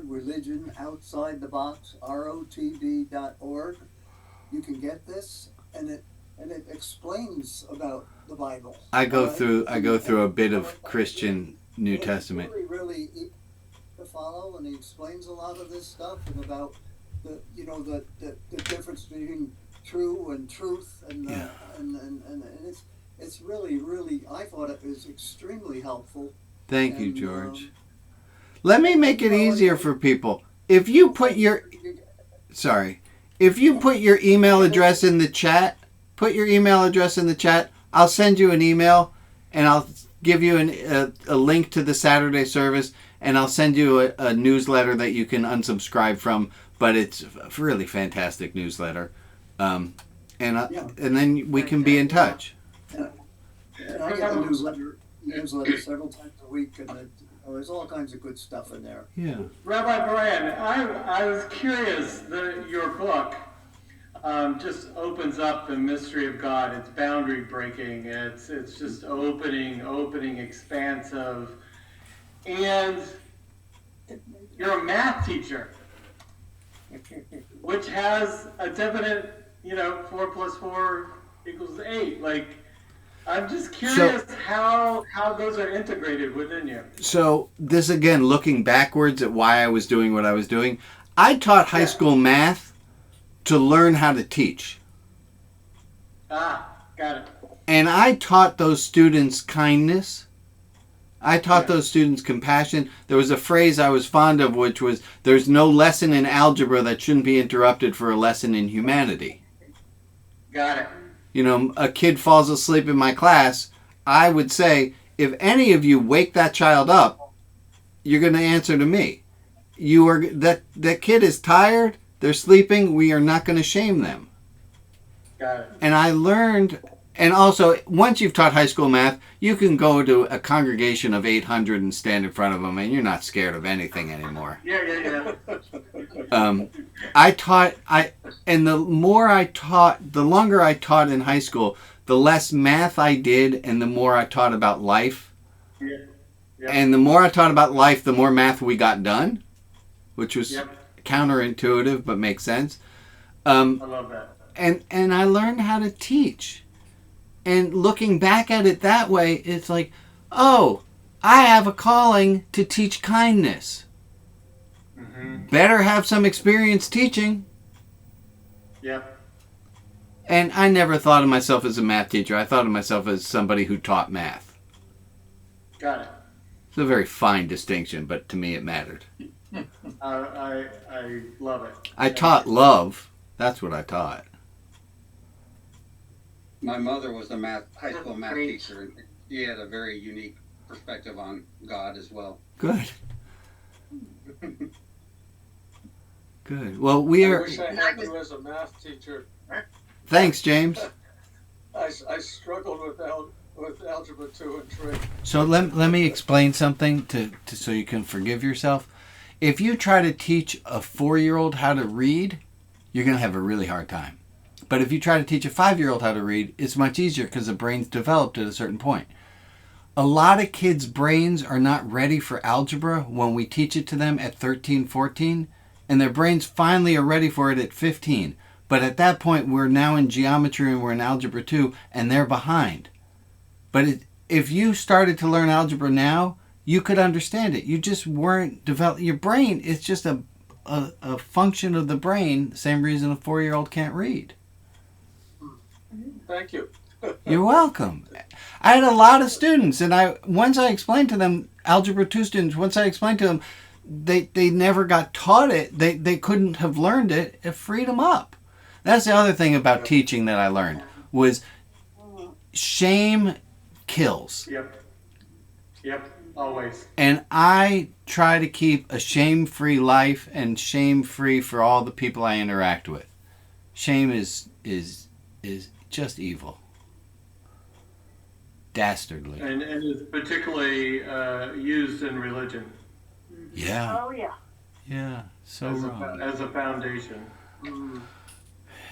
Religion Outside the Box, ROTB.org, you can get this, and it explains about the Bible. I go through a bit of Christian New Testament. It's really to follow, and he explains a lot of this stuff and about the difference between true and truth, and it's really I thought it was extremely helpful. Thank you, George. Let me make it easier for people. If you put your email address in the chat, I'll send you an email, and I'll give you a link to the Saturday service, and I'll send you a newsletter that you can unsubscribe from, but it's a really fantastic newsletter. And then we can be in touch. And I get the newsletter several times a week, and there's all kinds of good stuff in there. Yeah. Rabbi Brian, I was curious, your book, just opens up the mystery of God. It's boundary breaking. It's just opening, expansive. And you're a math teacher, which has a definite, 4 plus 4 equals 8. Like, I'm just curious how those are integrated within you. So this, again, looking backwards at why I was doing what I was doing, I taught high school math to learn how to teach. Ah, got it. And I taught those students kindness. I taught those students compassion. There was a phrase I was fond of, which was, there's no lesson in algebra that shouldn't be interrupted for a lesson in humanity. Got it. A kid falls asleep in my class, I would say, if any of you wake that child up, you're going to answer to me. That kid is tired, they're sleeping, we are not going to shame them. Got it. And I learned, and also, once you've taught high school math, you can go to a congregation of 800 and stand in front of them, and you're not scared of anything anymore. Yeah. And the longer I taught in high school, the less math I did, and the more I taught about life. Yeah. And the more I taught about life, the more math we got done, which was counterintuitive, but makes sense. I love that. And I learned how to teach. And looking back at it that way, it's like, oh, I have a calling to teach kindness. Mm-hmm. Better have some experience teaching. Yep. And I never thought of myself as a math teacher. I thought of myself as somebody who taught math. Got it. It's a very fine distinction, but to me it mattered. I love it. I taught love. That's what I taught. My mother was a high school math teacher, and she had a very unique perspective on God as well. Good. Good. Well, we are. I wish I had you as a math teacher. Thanks, James. I struggled with algebra 2 and 3. So let me explain something so you can forgive yourself. If you try to teach a 4-year-old how to read, you're going to have a really hard time. But if you try to teach a 5-year-old how to read, it's much easier because the brain's developed at a certain point. A lot of kids' brains are not ready for algebra when we teach it to them at 13, 14, and their brains finally are ready for it at 15. But at that point, we're now in geometry and we're in algebra 2, and they're behind. But if you started to learn algebra now, you could understand it. You just weren't developed. Your brain is just a function of the brain, the same reason a 4-year-old can't read. Thank you. You're welcome. I had a lot of students, and once I explained to them, Algebra 2 students, once I explained to them, they never got taught it. They couldn't have learned it. It freed them up. That's the other thing about teaching that I learned, was shame kills. Yep, always. And I try to keep a shame-free life and shame-free for all the people I interact with. Shame is just evil. Dastardly. And is particularly used in religion. Yeah. Oh, yeah. Yeah, so as wrong. As a foundation.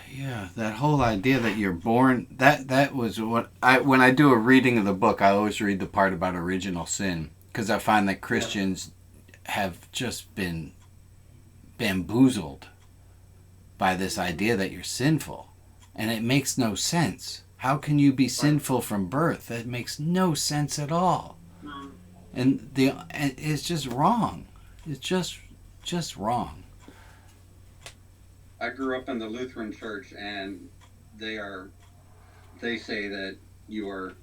Yeah, that whole idea that you're born, that was what when I do a reading of the book, I always read the part about original sin, because I find that Christians have just been bamboozled by this idea that you're sinful, and it makes no sense. How can you be sinful from birth? That makes no sense at all. And it's just wrong. It's just wrong. I grew up in the Lutheran Church, and they say that you are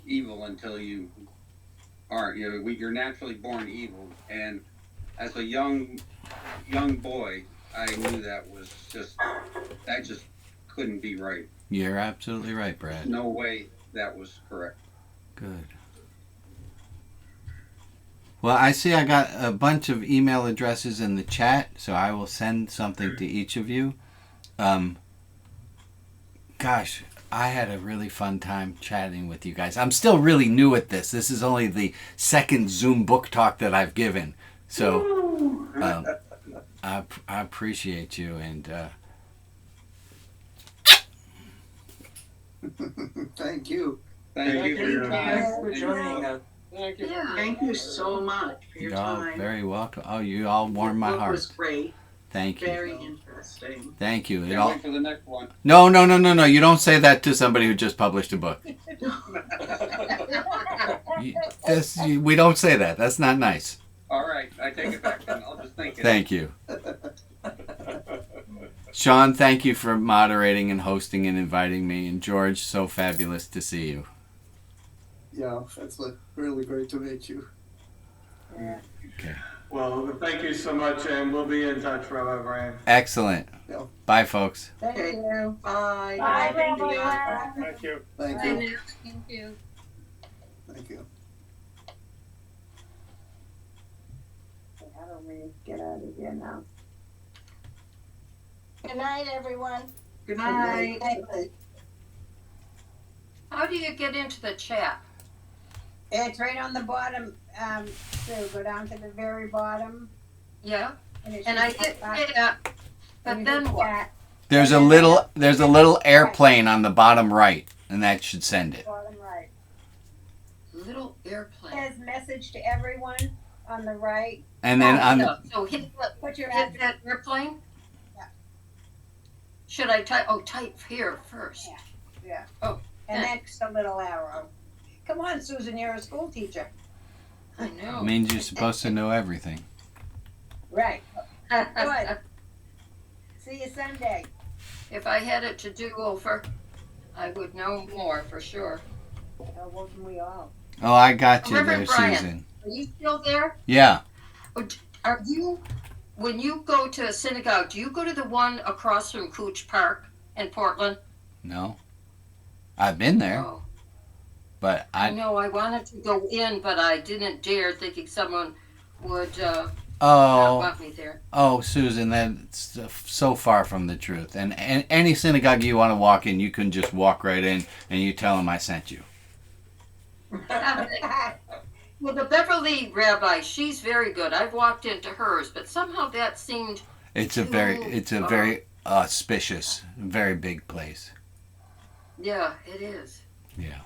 evil until you aren't. You're naturally born evil. And as a young boy, I knew that just couldn't be right. You're absolutely right, Brad. No way that was correct. Good. Well, I see I got a bunch of email addresses in the chat, so I will send something to each of you. Gosh, I had a really fun time chatting with you guys. I'm still really new at this. This is only the second Zoom book talk that I've given. So I appreciate you, and Thank you. Thank you for your time. Thanks for joining us. Thank you. Yeah. Thank you so much for your You're all time. very welcome. Oh, you all warmed my The book heart. was great. Thank you. Very interesting. Thank you. It Can't all... wait for the next one. No. You don't say that to somebody who just published a book. We don't say that. That's not nice. All right, I take it back then. I'll just think it. Thank you. Sean, thank you for moderating and hosting and inviting me. And George, so fabulous to see you. Yeah, it's really great to meet you. Yeah. Okay. Well, thank you so much, and we'll be in touch, Rabbi Brian. Excellent. Yeah. Bye, folks. Thank Okay. you. Bye. Bye, Thank you. Rabbi. Thank you. Thank Bye you. now. Thank you. Thank you. How do we get out of here now? Good night, everyone. Good night. How do you get into the chat? It's right on the bottom, Sue, go down to the very bottom. Yeah, it and I should hit pop up. yeah, And but you then hit what? that There's a little airplane on the bottom right, and that should send it. Bottom right. Little airplane. It says message to everyone on the right. And then on Yeah, so hit Put your hit address. that airplane. Yeah. Should I type? Oh, type here first. Yeah. Oh, And thanks. then a little arrow. Come on, Susan, you're a school teacher. I it know. means you're supposed to know everything. Right. Good. See you Sunday. If I had it to do over, I would know more for sure. Oh, wouldn't we all? Oh, I got you Reverend there, Brian. Susan. Are you still there? Yeah. Are you, when you go to a synagogue, do you go to the one across from Cooch Park in Portland? No. I've been there, Oh, but I I. know. I wanted to go in, but I didn't dare, thinking someone would not Oh. want me there. Oh, Susan, that's so far from the truth. And any synagogue you want to walk in, you can just walk right in and you tell them I sent you. Well, the Beverly Rabbi, she's very good. I've walked into hers, but somehow that seemed It's a very auspicious, very big place. yeah, it is. Yeah.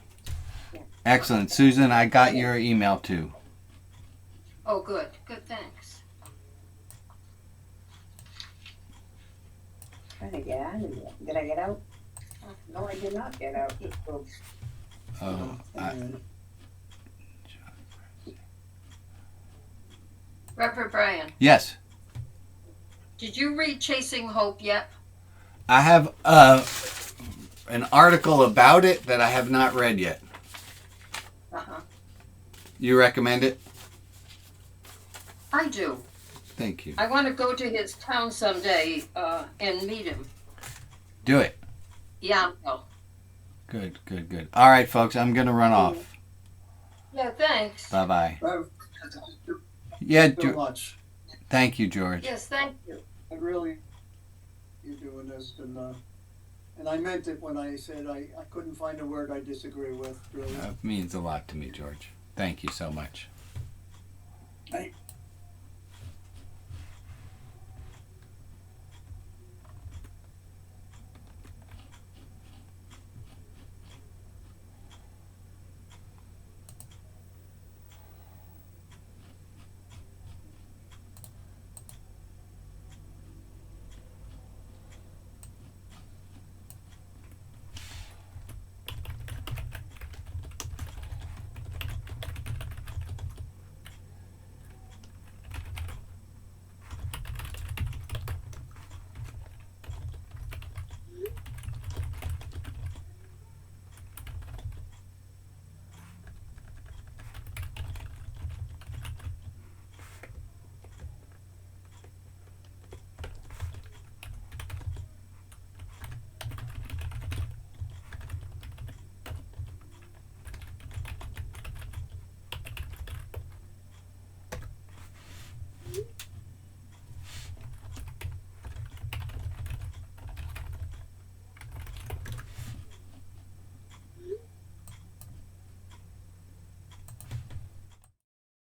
Excellent. Susan, I got your email too. Oh, good. Good, thanks. Trying to get out of here. Did I get out? No, I did not get out. Oops. Oh, Reverend Brian, yes. did you read Chasing Hope yet? I have an article about it that I have not read yet. Uh-huh. You recommend it? I do. Thank you. I want to go to his town someday and meet him. Do it. Yamhill. Good. All right, folks, I'm going to run off. Yeah, thanks. Bye-bye. Yeah, Yeah, so much. thank you, George. Yes, thank you. I really, you're doing this, and I meant it when I said I couldn't find a word I disagree with. Really. That means a lot to me, George. Thank you so much. I